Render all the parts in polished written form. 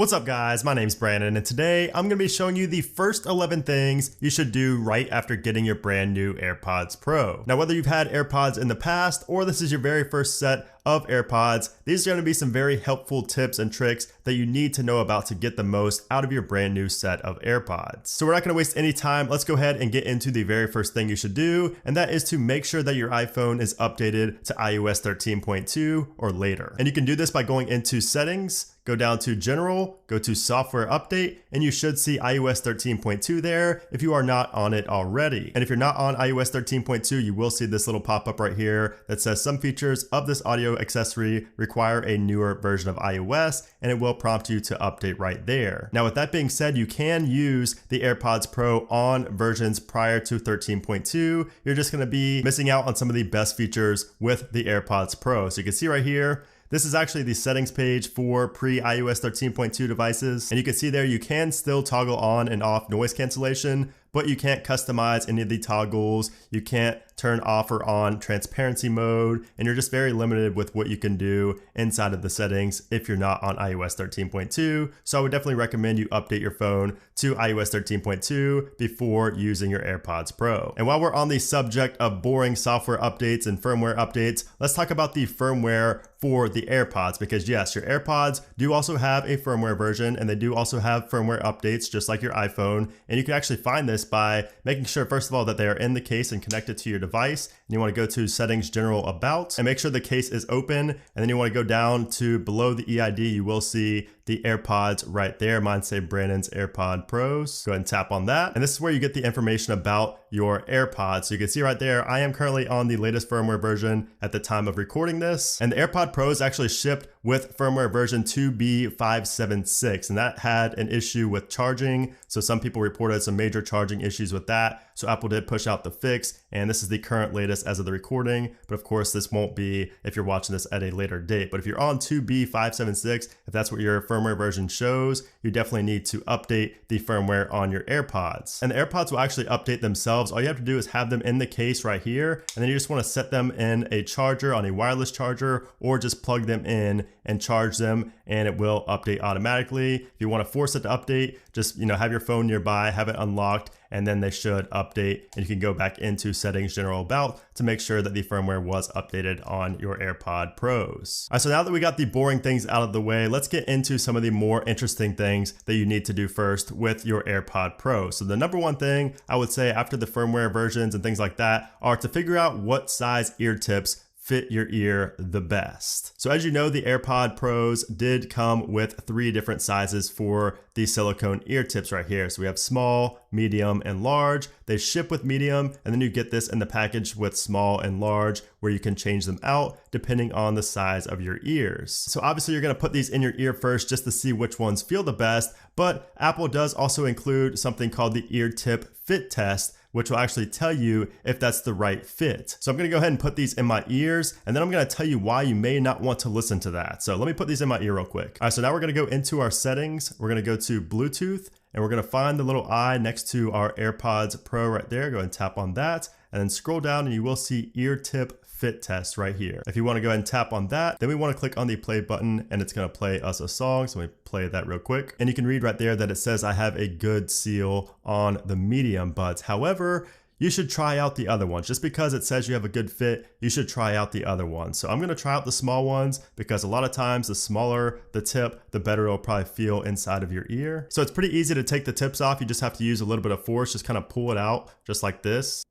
What's up guys, my name's Brandon and today I'm going to be showing you the first 11 things you should do right after getting your brand new AirPods Pro. Now whether you've had AirPods in the past or this is your very first set of AirPods, these are going to be some very helpful tips and tricks that you need to know about to get the most out of your brand new set of AirPods. So we're not going to waste any time, let's go ahead and get into the very first thing you should do, and that is to make sure that your iPhone is updated to iOS 13.2 or later. And you can do this by going into Settings, go down to General, go to Software Update, and you should see iOS 13.2 there if you are not on it already. And if you're not on iOS 13.2, you will see this little pop-up right here that says some features of this audio accessory require a newer version of iOS, and it will prompt you to update right there. Now with that being said, you can use the AirPods Pro on versions prior to 13.2. You're just going to be missing out on some of the best features with the AirPods Pro. So you can see right here, this is actually the settings page for pre-iOS 13.2 devices. And you can see there you can still toggle on and off noise cancellation, but you can't customize any of the toggles. You can't turn off or on transparency mode, and you're just very limited with what you can do inside of the settings if you're not on iOS 13.2. So I would definitely recommend you update your phone to iOS 13.2 before using your AirPods Pro. And while we're on the subject of boring software updates and firmware updates, let's talk about the firmware for the AirPods, because yes, your AirPods do also have a firmware version and they do also have firmware updates just like your iPhone. And you can actually find this by making sure, first of all, that they are in the case and connected to your device. And you want to go to Settings, General, About, and make sure the case is open. And then you want to go down to below the EID, you will see the AirPods right there. Mine say Brandon's AirPod Pros. Go ahead and tap on that. And this is where you get the information about your AirPods. So you can see right there, I am currently on the latest firmware version at the time of recording this. And the AirPod Pros actually shipped with firmware version 2B576. And that had an issue with charging. So some people reported some major charging issues with that. So Apple did push out the fix, and this is the current latest as of the recording. But of course, this won't be if you're watching this at a later date. But if you're on 2B576, if that's what your firmware version shows, you definitely need to update the firmware on your AirPods. And the AirPods will actually update themselves. All you have to do is have them in the case right here, and then you just want to set them in a charger, on a wireless charger, or just plug them in and charge them, and it will update automatically. If you want to force it to update, just have your phone nearby, have it unlocked, and then they should update, and you can go back into Settings, General, About to make sure that the firmware was updated on your AirPod Pros. All right, so now that we got the boring things out of the way, let's get into some of the more interesting things that you need to do first with your AirPod Pro. So the number one thing I would say after the firmware versions and things like that are to figure out what size ear tips fit your ear the best. So as you know, the AirPod Pros did come with 3 different sizes for the silicone ear tips right here. So we have small, medium, and large. They ship with medium, and then you get this in the package with small and large, where you can change them out depending on the size of your ears. So obviously you're gonna put these in your ear first just to see which ones feel the best, but Apple does also include something called the ear tip fit test, which will actually tell you if that's the right fit. So I'm gonna go ahead and put these in my ears, and then I'm gonna tell you why you may not want to listen to that. So let me put these in my ear real quick. All right, so now we're gonna go into our settings. We're gonna go to Bluetooth, and we're gonna find the little eye next to our AirPods Pro right there. Go ahead and tap on that, and then scroll down and you will see ear tip fit test right here. If you want to go ahead and tap on that, then we want to click on the play button, and it's going to play us a song. So let me play that real quick. And you can read right there that it says I have a good seal on the medium buds. However, you should try out the other ones. Just because it says you have a good fit, you should try out the other ones. So I'm gonna try out the small ones, because a lot of times the smaller the tip, the better it'll probably feel inside of your ear. So it's pretty easy to take the tips off. You just have to use a little bit of force, just kind of pull it out just like this.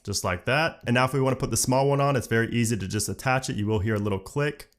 Just like that. And now if we want to put the small one on, it's very easy to just attach it. You will hear a little click.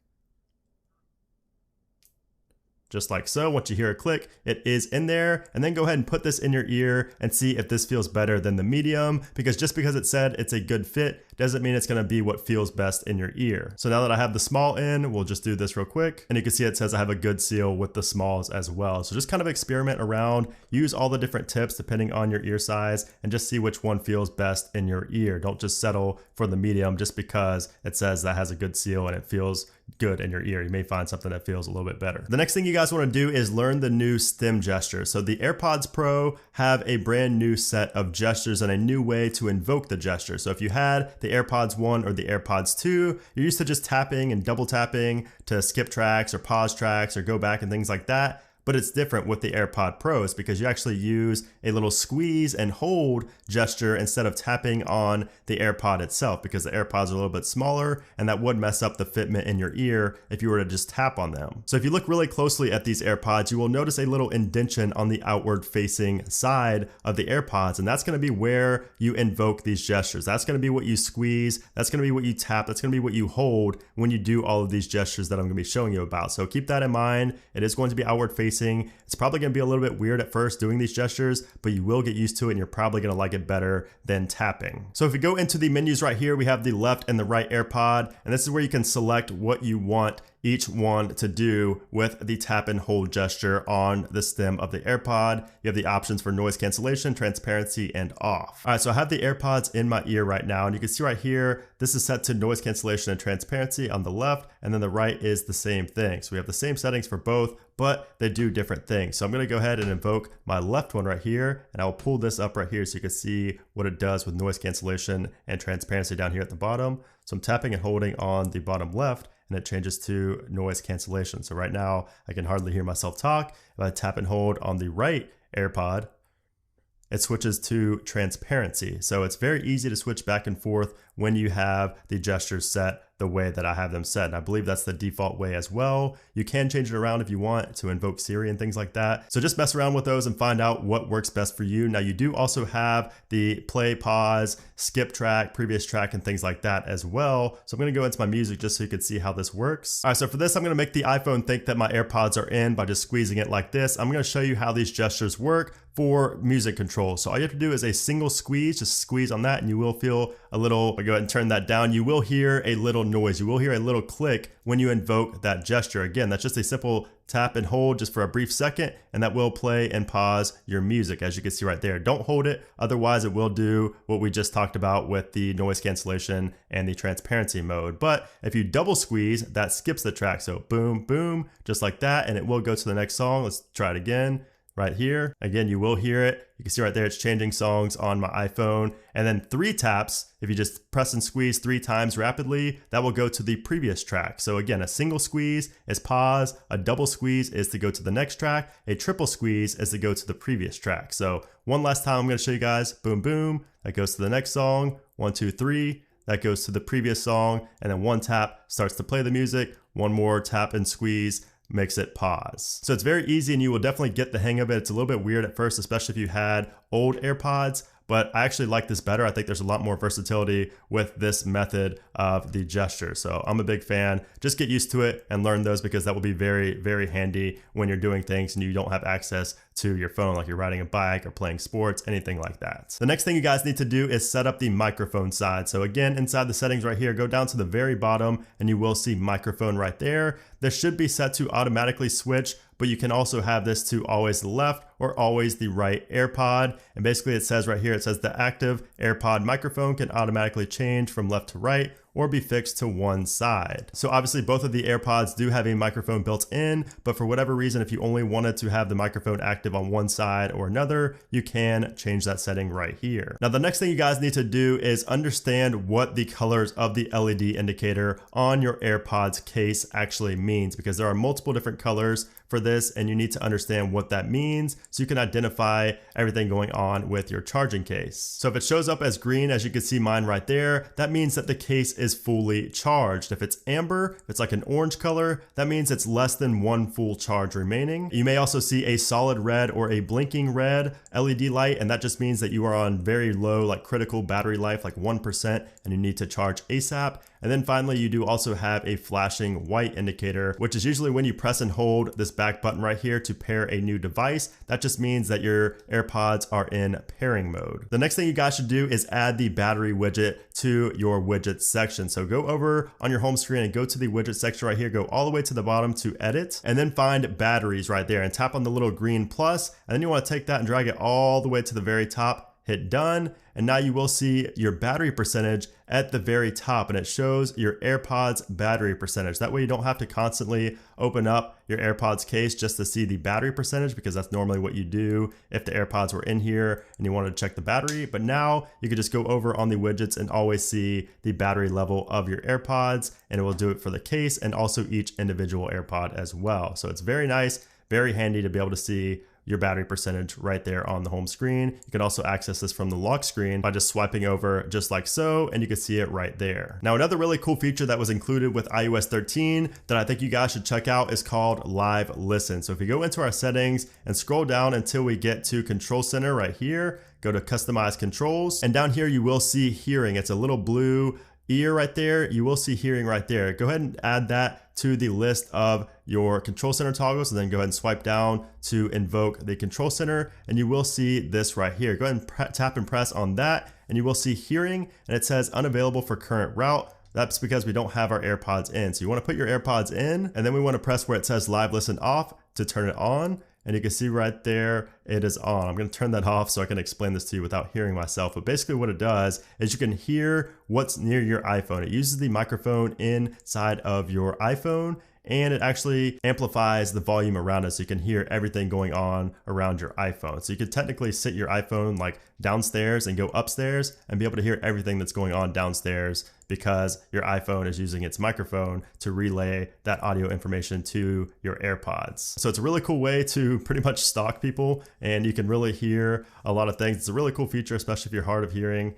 Just like so. Once you hear a click, it is in there. And then go ahead and put this in your ear and see if this feels better than the medium, because just because it said it's a good fit doesn't mean it's going to be what feels best in your ear. So now that I have the small in, we'll just do this real quick. And you can see it says I have a good seal with the smalls as well. So just kind of experiment around, use all the different tips depending on your ear size, and just see which one feels best in your ear. Don't just settle for the medium just because it says that has a good seal and it feels good in your ear. You may find something that feels a little bit better. The next thing you guys want to do is learn the new stem gesture. So the AirPods Pro have a brand new set of gestures and a new way to invoke the gesture. So if you had the AirPods 1 or the AirPods 2, you're used to just tapping and double tapping to skip tracks or pause tracks or go back and things like that. But it's different with the AirPod Pros because you actually use a little squeeze and hold gesture instead of tapping on the AirPod itself, because the AirPods are a little bit smaller and that would mess up the fitment in your ear if you were to just tap on them. So if you look really closely at these AirPods, you will notice a little indentation on the outward facing side of the AirPods, and that's going to be where you invoke these gestures. That's going to be what you squeeze, that's going to be what you tap, that's going to be what you hold when you do all of these gestures that I'm going to be showing you about. So keep that in mind. It is going to be outward facing. It's probably going to be a little bit weird at first doing these gestures, but you will get used to it and you're probably going to like it better than tapping. So if we go into the menus right here, we have the left and the right AirPod, and this is where you can select what you want each one to do with the tap and hold gesture on the stem of the AirPod. You have the options for noise cancellation, transparency, and off. All right, so I have the AirPods in my ear right now, and you can see right here, this is set to noise cancellation and transparency on the left, and then the right is the same thing. So we have the same settings for both, but they do different things. So I'm gonna go ahead and invoke my left one right here, and I'll pull this up right here so you can see what it does with noise cancellation and transparency down here at the bottom. So I'm tapping and holding on the bottom left, and it changes to noise cancellation. So right now I can hardly hear myself talk. If I tap and hold on the right AirPod, it switches to transparency. So it's very easy to switch back and forth when you have the gestures set the way that I have them set. And I believe that's the default way as well. You can change it around if you want to invoke Siri and things like that. So just mess around with those and find out what works best for you. Now you do also have the play, pause, skip track, previous track, and things like that as well. So I'm gonna go into my music just so you can see how this works. All right, so for this, I'm gonna make the iPhone think that my AirPods are in by just squeezing it like this. I'm gonna show you how these gestures work for music control. So all you have to do is a single squeeze, just squeeze on that and you will feel a little, I'll go ahead and turn that down. You will hear a little noise. You will hear a little click when you invoke that gesture. Again, that's just a simple tap and hold just for a brief second, and that will play and pause your music, as you can see right there. Don't hold it, otherwise it will do what we just talked about with the noise cancellation and the transparency mode. But if you double squeeze, that skips the track. So boom, boom, just like that, and it will go to the next song. Let's try it again. Right here. Again, you will hear it. You can see right there, it's changing songs on my iPhone. And then 3 taps, if you just press and squeeze 3 times rapidly, that will go to the previous track. So again, a single squeeze is pause, a double squeeze is to go to the next track, a triple squeeze is to go to the previous track. So one last time, I'm gonna show you guys, boom, boom, that goes to the next song, 1, 2, 3, that goes to the previous song, and then 1 tap starts to play the music, 1 more tap and squeeze, makes it pause. So it's very easy and you will definitely get the hang of it. It's a little bit weird at first, especially if you had old AirPods, but I actually like this better. I think there's a lot more versatility with this method of the gesture. So I'm a big fan. Just get used to it and learn those, because that will be very, very handy when you're doing things and you don't have access to your phone, like you're riding a bike or playing sports, anything like that. The next thing you guys need to do is set up the microphone side. So again, inside the settings right here, go down to the very bottom and you will see microphone right there. This should be set to automatically switch, but you can also have this to always the left or always the right AirPod. And basically it says right here, it says the active AirPod microphone can automatically change from left to right or be fixed to one side. So obviously both of the AirPods do have a microphone built in, but for whatever reason, if you only wanted to have the microphone active on one side or another, you can change that setting right here. Now the next thing you guys need to do is understand what the colors of the LED indicator on your AirPods case actually means, because there are multiple different colors for this and you need to understand what that means so you can identify everything going on with your charging case. So if it shows up as green, as you can see mine right there, that means that the case is fully charged. If it's amber, if it's like an orange color, that means it's less than 1 full charge remaining. You may also see a solid red or a blinking red LED light, and that just means that you are on very low, like critical battery life, like 1%, and you need to charge ASAP. And then finally, you do also have a flashing white indicator, which is usually when you press and hold this back button right here to pair a new device. That just means that your AirPods are in pairing mode. The next thing you guys should do is add the battery widget to your widgets section. So go over on your home screen and go to the widget section right here, go all the way to the bottom to edit, and then find batteries right there and tap on the little green plus, and then you want to take that and drag it all the way to the very top. hit done, and now you will see your battery percentage at the very top, and it shows your AirPods battery percentage. That way you don't have to constantly open up your AirPods case just to see the battery percentage, because that's normally what you do if the AirPods were in here and you wanted to check the battery. But now you can just go over on the widgets and always see the battery level of your AirPods, and it will do it for the case and also each individual AirPod as well. So it's very nice, very handy to be able to see your battery percentage right there on the home screen. You can also access this from the lock screen by just swiping over just like so, and you can see it right there. Now, another really cool feature that was included with iOS 13 that I think you guys should check out is called Live Listen. So if you go into our settings and scroll down until we get to Control Center right here, go to Customize Controls, and down here you will see Hearing. It's a little blue ear right there. You will see Hearing right there. Go ahead and add that to the list of your Control Center toggles, and then go ahead and swipe down to invoke the Control Center, and you will see this right here. Go ahead and tap and press on that, and you will see Hearing, and it says unavailable for current route. That's because we don't have our AirPods in. So you want to put your AirPods in, and then we want to press where it says Live Listen off to turn it on. And you can see right there, it is on. I'm gonna turn that off so I can explain this to you without hearing myself. But basically what it does is you can hear what's near your iPhone. It uses the microphone inside of your iPhone, and it actually amplifies the volume around it so you can hear everything going on around your iPhone. So you could technically sit your iPhone like downstairs and go upstairs and be able to hear everything that's going on downstairs, because your iPhone is using its microphone to relay that audio information to your AirPods. So it's a really cool way to pretty much stalk people, and you can really hear a lot of things. It's a really cool feature, especially if you're hard of hearing.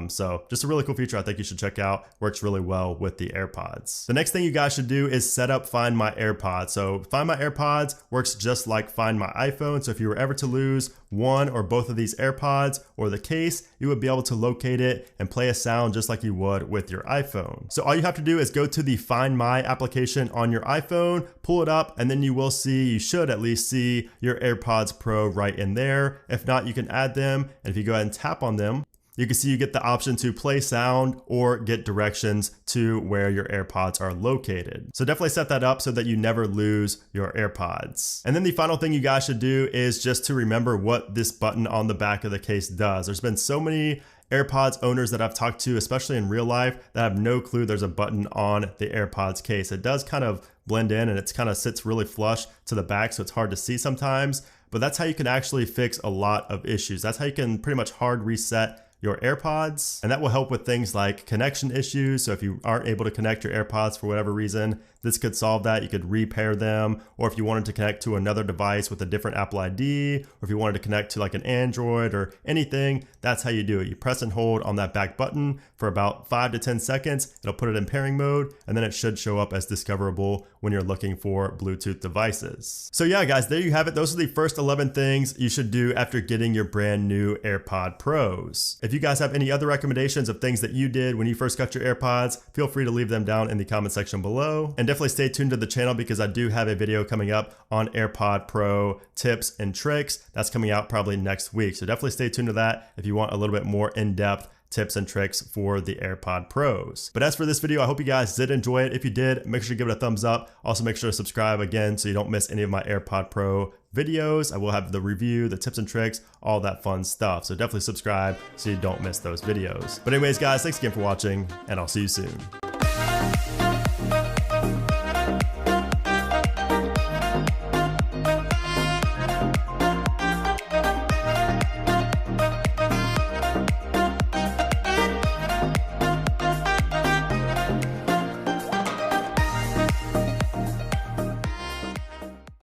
So just a really cool feature I think you should check out. Works really well with the AirPods. The next thing you guys should do is set up Find My AirPods. So Find My AirPods works just like Find My iPhone. So if you were ever to lose one or both of these AirPods or the case, you would be able to locate it and play a sound just like you would with your iPhone. So all you have to do is go to the Find My application on your iPhone, pull it up, and then you will see, you should at least see your AirPods Pro right in there. If not, you can add them. And if you go ahead and tap on them, you can see you get the option to play sound or get directions to where your AirPods are located. So definitely set that up so that you never lose your AirPods. And then the final thing you guys should do is just to remember what this button on the back of the case does. There's been so many AirPods owners that I've talked to, especially in real life, that have no clue there's a button on the AirPods case. It does kind of blend in, and it's kind of sits really flush to the back, so it's hard to see sometimes, but that's how you can actually fix a lot of issues. That's how you can pretty much hard reset your AirPods, and that will help with things like connection issues. So if you aren't able to connect your AirPods for whatever reason, this could solve that. You could repair them, or if you wanted to connect to another device with a different Apple ID, or if you wanted to connect to like an Android or anything, that's how you do it. You press and hold on that back button for about 5 to 10 seconds. It'll put it in pairing mode, and then it should show up as discoverable when you're looking for Bluetooth devices. So yeah, guys, there you have it. Those are the first 11 things you should do after getting your brand new AirPod Pros. If you guys have any other recommendations of things that you did when you first got your AirPods, feel free to leave them down in the comment section below. And definitely stay tuned to the channel, because I do have a video coming up on AirPod Pro tips and tricks. That's coming out probably next week. So definitely stay tuned to that if you want a little bit more in-depth tips and tricks for the AirPod Pros. But as for this video, I hope you guys did enjoy it. If you did, make sure to give it a thumbs up. Also make sure to subscribe again so you don't miss any of my AirPod Pro videos. I will have the review, the tips and tricks, all that fun stuff. So definitely subscribe so you don't miss those videos. But anyways, guys, thanks again for watching, and I'll see you soon.